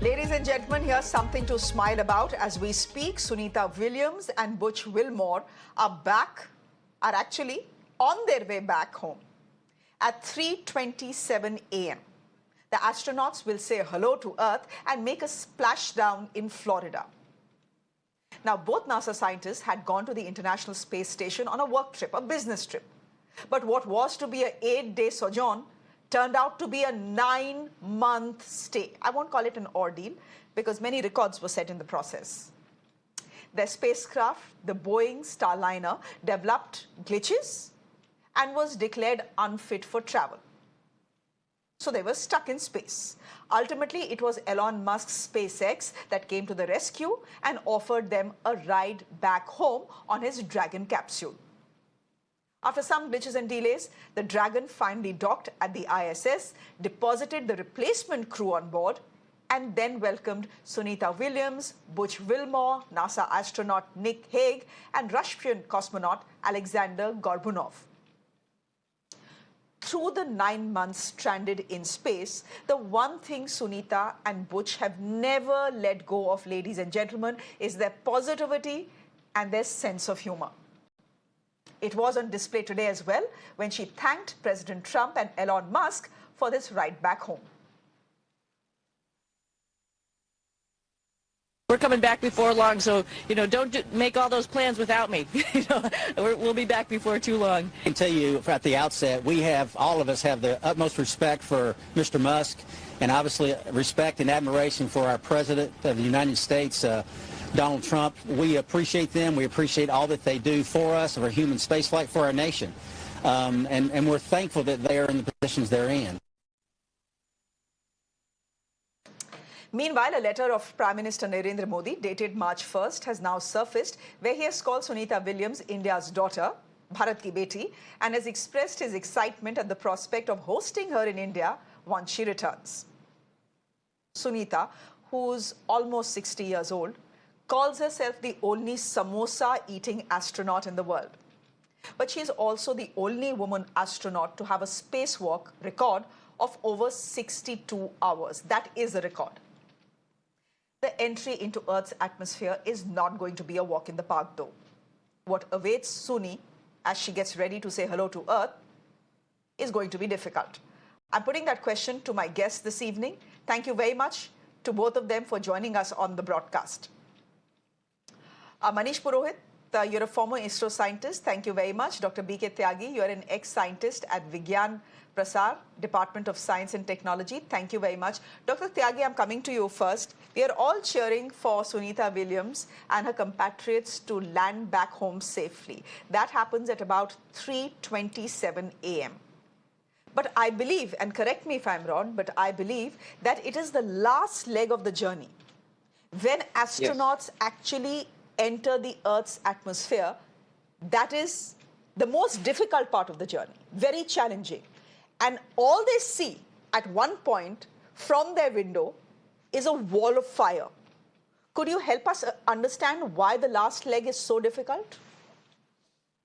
Ladies and gentlemen, here's something to smile about. As we speak, Sunita Williams and Butch Wilmore are actually on their way back home. At 3:27 a.m., the astronauts will say hello to Earth and make a splashdown in Florida. Now, both NASA scientists had gone to the International Space Station on a work trip, a business trip. But what was to be an 8-day sojourn turned out to be a 9-month stay. I won't call it an ordeal because many records were set in the process. Their spacecraft, the Boeing Starliner, developed glitches and was declared unfit for travel. So they were stuck in space. Ultimately, it was Elon Musk's SpaceX that came to the rescue and offered them a ride back home on his Dragon capsule. After some glitches and delays, the Dragon finally docked at the ISS, deposited the replacement crew on board, and then welcomed Sunita Williams, Butch Wilmore, NASA astronaut Nick Hague, and Russian cosmonaut Alexander Gorbunov. Through the 9 months stranded in space, the one thing Sunita and Butch have never let go of, ladies and gentlemen, is their positivity and their sense of humor. It was on display today as well when she thanked President Trump and Elon Musk for this ride back home. We're coming back before long, so, don't make all those plans without me. We'll be back before too long. I can tell you at the outset, all of us have the utmost respect for Mr. Musk and obviously respect and admiration for our President of the United States, Donald Trump. We appreciate them. We appreciate all that they do for us, for human spaceflight, for our nation. And we're thankful that they are in the positions they're in. Meanwhile, a letter of Prime Minister Narendra Modi dated March 1st has now surfaced where he has called Sunita Williams India's daughter, Bharat ki beti, and has expressed his excitement at the prospect of hosting her in India once she returns. Sunita, who's almost 60 years old, calls herself the only samosa-eating astronaut in the world. But she's also the only woman astronaut to have a spacewalk record of over 62 hours. That is a record. The entry into Earth's atmosphere is not going to be a walk in the park, though. What awaits Suni as she gets ready to say hello to Earth is going to be difficult. I'm putting that question to my guests this evening. Thank you very much to both of them for joining us on the broadcast. Manish Purohit, you're a former ISRO scientist. Thank you very much. Dr. B.K. Tyagi, you're an ex-scientist at Vigyan Prasar, Department of Science and Technology. Thank you very much. Dr. Tyagi, I'm coming to you first. We are all cheering for Sunita Williams and her compatriots to land back home safely. That happens at about 3:27 a.m. But I believe, and correct me if I'm wrong, but I believe that it is the last leg of the journey. When astronauts actually enter the Earth's atmosphere, that is the most difficult part of the journey, very challenging. And all they see at one point from their window is a wall of fire. Could you help us understand why the last leg is so difficult?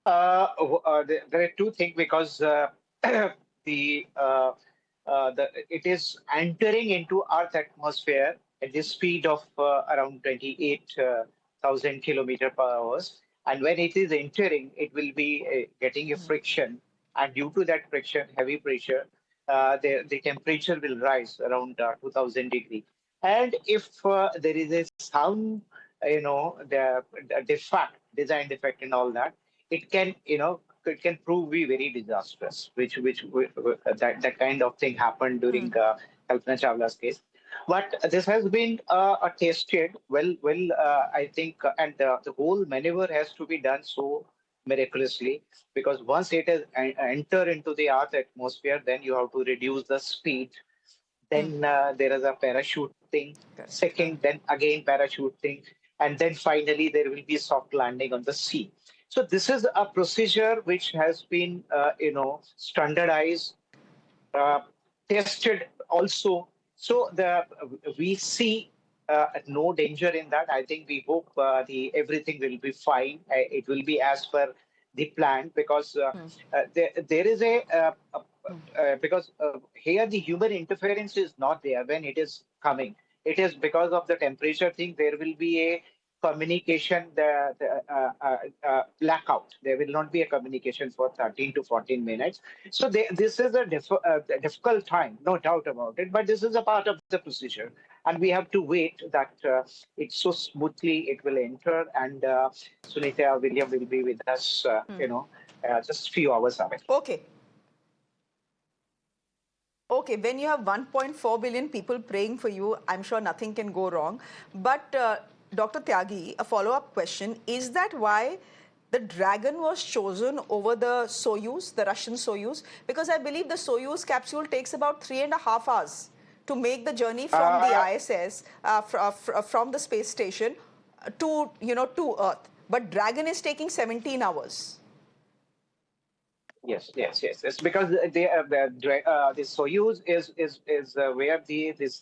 There are two things because it is entering into Earth atmosphere at the speed of around 28,000 kilometers per hour. And when it is entering, it will be getting a friction. And due to that friction, heavy pressure, the temperature will rise around 2000 degrees. And if there is a sound, the defect, design defect and all that, it can, it can prove be very disastrous, that kind of thing happened during Kalpana Chawla's case. But this has been tested well, I think, and the whole maneuver has to be done so miraculously, because once it has enter into the Earth atmosphere, then you have to reduce the speed. Then there is a parachute thing. Second, then again parachute thing, and then finally there will be soft landing on the sea. So this is a procedure which has been, standardized, tested also. So we see no danger in that. I think we hope everything will be fine. It will be as per the plan, because there is because here the human interference is not there when it is coming. it is because of the temperature thing. There will be a communication blackout. There will not be a communication for 13 to 14 minutes. So this is a difficult time, no doubt about it. But this is a part of the procedure, and we have to wait that it so smoothly it will enter, and Sunita William will be with us. Just few hours away. Okay. Okay, when you have 1.4 billion people praying for you, I'm sure nothing can go wrong. But Dr. Tyagi, a follow-up question, is that why the Dragon was chosen over the Soyuz, the Russian Soyuz? Because I believe the Soyuz capsule takes about 3.5 hours to make the journey from the ISS, from the space station to Earth. But Dragon is taking 17 hours. Yes. It's because the Soyuz is where this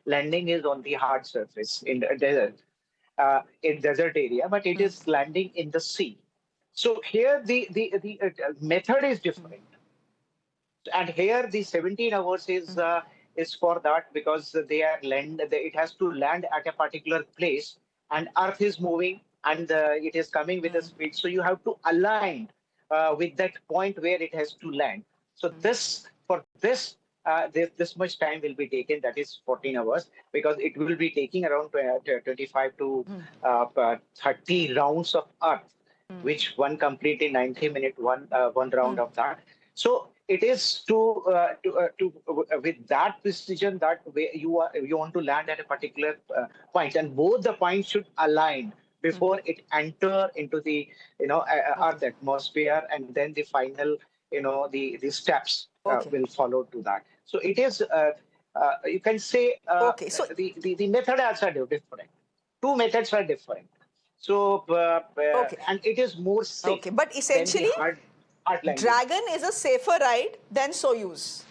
landing is on the hard surface in the desert, in desert area, but it is landing in the sea. So here the method is different, and here the 17 hours is for that, because it has to land at a particular place, and Earth is moving, and it is coming with a speed. So you have to align with that point where it has to land. So this much time will be taken. That is 14 hours, because it will be taking around 25 to 30 rounds of Earth, which one complete in 90 minutes, one round of that. So it is with that precision that you want to land at a particular point, and both the points should align before it enter into the Earth atmosphere, and then the final the steps will follow to that. So it is you can say Okay, so the methods are different. Two methods are different. So okay. and it is more safe Okay, but than the essentially, hard landing. Dragon is a safer ride than Soyuz.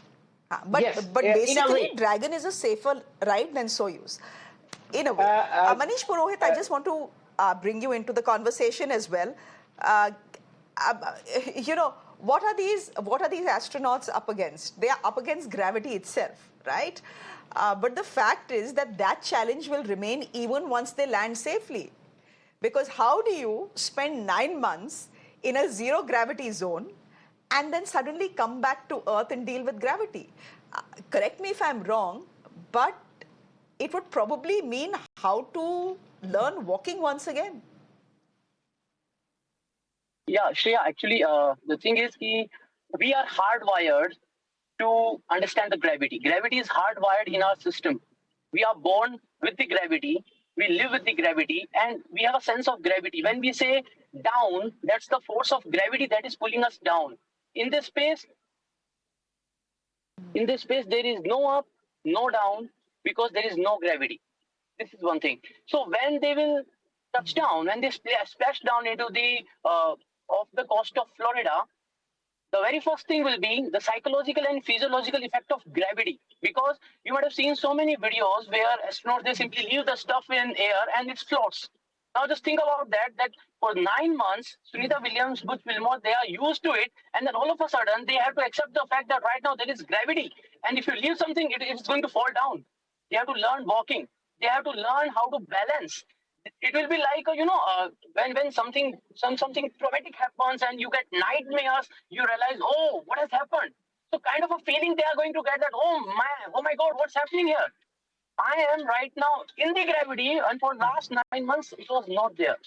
Yes, But in a basically, way. Dragon is a safer ride than Soyuz, in a way. Manish Purohit, I just want to bring you into the conversation as well. Uh, uh, what are these astronauts up against? They are up against gravity itself, right? But the fact is that challenge will remain even once they land safely. Because how do you spend 9 months in a zero gravity zone and then suddenly come back to Earth and deal with gravity? Correct me if I'm wrong, but it would probably mean how to learn walking once again. Yeah, Shreya, actually, the thing is, we are hardwired to understand the gravity. Gravity is hardwired in our system. We are born with the gravity, we live with the gravity, and we have a sense of gravity. When we say down, that's the force of gravity that is pulling us down. In this space, there is no up, no down, because there is no gravity. This is one thing. So when they will touch down, when they splash down into the off the coast of Florida, the very first thing will be the psychological and physiological effect of gravity, because you might have seen so many videos where astronauts, they simply leave the stuff in air and it floats. Now just think about that for 9 months, Sunita Williams Butch Wilmore, they are used to it, and then all of a sudden they have to accept the fact that right now there is gravity, and if you leave something, it's going to fall down. They have to learn walking. They have to learn how to balance. It will be like when something traumatic happens and you get nightmares, you realize, oh, what has happened? So kind of a feeling they are going to get, that oh my god, what's happening here? I am right now in the gravity, and for last 9 months it was not there.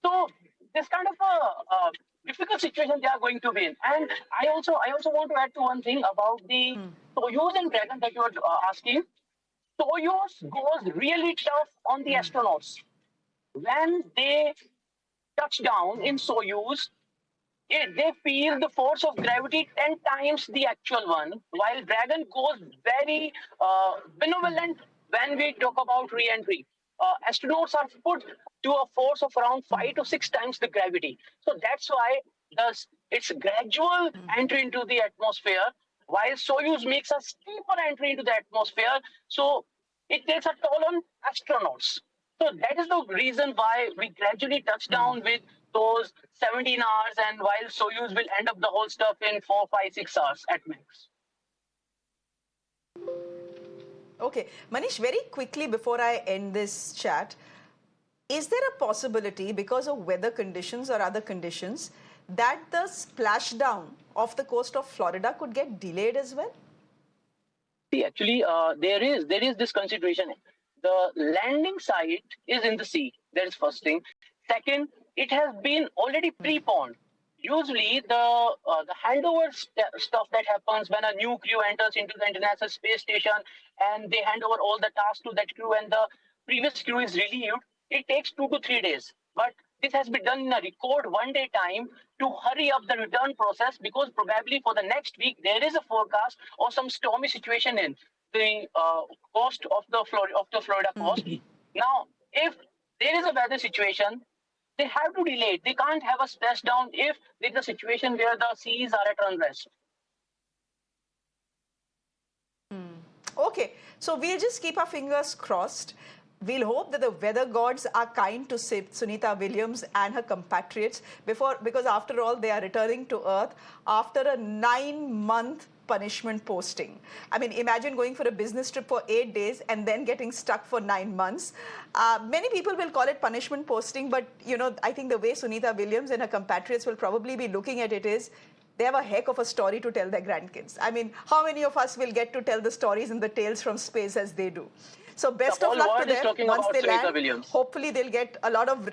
So this kind of a difficult situation they are going to be in. And I also want to add to one thing about the Soyuz and Dragon that you were asking. Soyuz goes really tough on the astronauts. When they touch down in Soyuz, they feel the force of gravity 10 times the actual one, while Dragon goes very benevolent when we talk about re-entry. Astronauts are put to a force of around 5 to 6 times the gravity. So that's why it's gradual entry into the atmosphere, while Soyuz makes a steeper entry into the atmosphere. So it takes a toll on astronauts. So that is the reason why we gradually touch down with those 17 hours, and while Soyuz will end up the whole stuff in 4, 5, 6 hours at max. Okay. Manish, very quickly before I end this chat, is there a possibility, because of weather conditions or other conditions, that the splashdown off the coast of Florida could get delayed as well? See, actually, there is this consideration. The landing site is in the sea. That is first thing. Second, it has been already pre-pwned. Usually, the handover stuff that happens when a new crew enters into the International Space Station and they hand over all the tasks to that crew and the previous crew is relieved, it takes 2 to 3 days. But this has been done in a record 1 day time to hurry up the return process, because probably for the next week there is a forecast of some stormy situation in the coast of the Florida coast. Now, if there is a weather situation, they have to delay it. They can't have a splashdown if there's a situation where the seas are at unrest. Okay, so we'll just keep our fingers crossed. We'll hope that the weather gods are kind to Sunita Williams and her compatriots because after all, they are returning to Earth after a 9-month punishment posting. I mean, imagine going for a business trip for 8 days and then getting stuck for 9 months. Many people will call it punishment posting, but I think the way Sunita Williams and her compatriots will probably be looking at it is, they have a heck of a story to tell their grandkids. I mean, how many of us will get to tell the stories and the tales from space as they do? So best of luck to them once they land. Williams. Hopefully they'll get a lot of...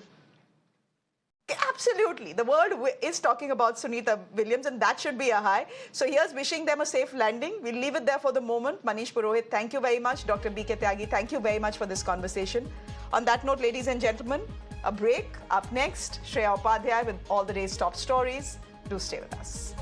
Absolutely. The world is talking about Sunita Williams, and that should be a high. So here's wishing them a safe landing. We'll leave it there for the moment. Manish Purohit, thank you very much. Dr. B.K. Tyagi, thank you very much for this conversation. On that note, ladies and gentlemen, a break. Up next, Shreya Upadhyay with all the day's top stories. Do stay with us.